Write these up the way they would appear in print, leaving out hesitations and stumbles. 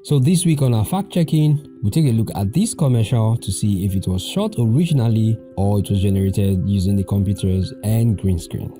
So this week on our fact checking, we take a look at this commercial to see if it was shot originally or it was generated using the computers and green screen.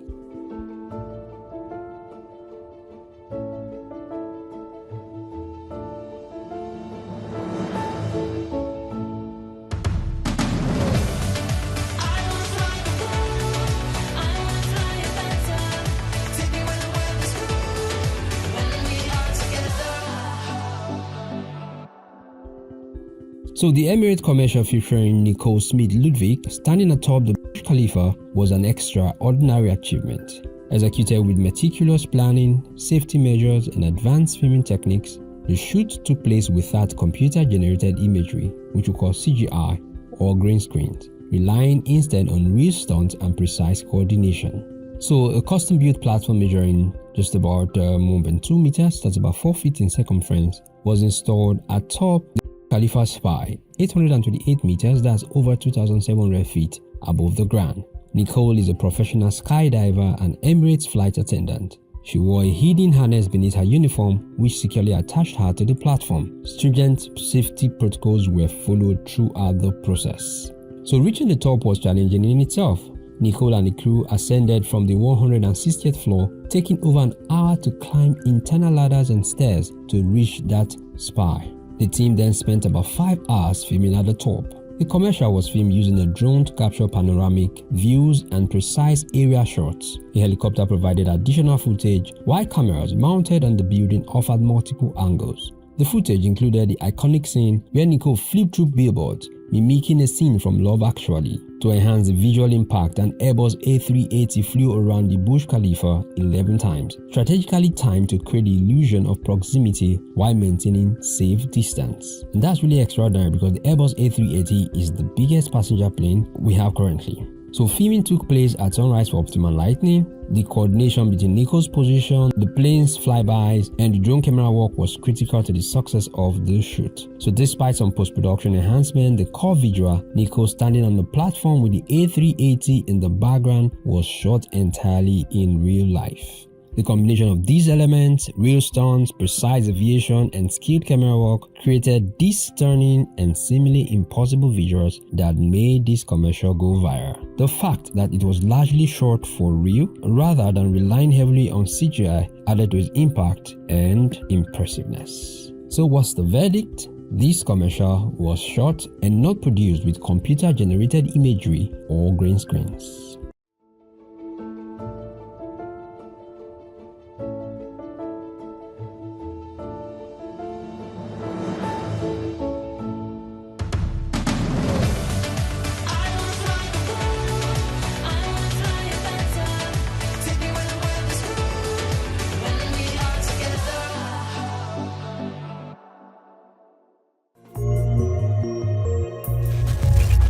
So the Emirates commercial featuring Nicole Smith-Ludvik standing atop the Burj Khalifa was an extraordinary achievement. Executed with meticulous planning, safety measures, and advanced filming techniques, the shoot took place without computer-generated imagery, which we call CGI, or green screens, relying instead on real stunts and precise coordination. So a custom-built platform measuring just about 1.2 meters, that's about 4 feet in circumference, was installed atop the Khalifa spire, 828 meters, that's over 2,700 feet above the ground. Nicole is a professional skydiver and Emirates flight attendant. She wore a hidden harness beneath her uniform, which securely attached her to the platform. Stringent safety protocols were followed throughout the process. So reaching the top was challenging in itself. Nicole and the crew ascended from the 160th floor, taking over an hour to climb internal ladders and stairs to reach that spire. The team then spent about 5 hours filming at the top. The commercial was filmed using a drone to capture panoramic views and precise area shots. A helicopter provided additional footage, while cameras mounted on the building offered multiple angles. The footage included the iconic scene where Nicole flipped through billboards, mimicking a scene from Love Actually. To enhance the visual impact, an Airbus A380 flew around the Burj Khalifa 11 times, strategically timed to create the illusion of proximity while maintaining safe distance. And that's really extraordinary because the Airbus A380 is the biggest passenger plane we have currently. So filming took place at sunrise for optimal lighting. The coordination between Nicole's position, the plane's flybys, and the drone camera work was critical to the success of the shoot. So despite some post-production enhancement, the core visual, Nicole standing on the platform with the A380 in the background, was shot entirely in real life. The combination of these elements, real stunts, precise aviation, and skilled camera work created these stunning and seemingly impossible visuals that made this commercial go viral. The fact that it was largely shot for real rather than relying heavily on CGI added to its impact and impressiveness. So what's the verdict? This commercial was shot and not produced with computer-generated imagery or green screens.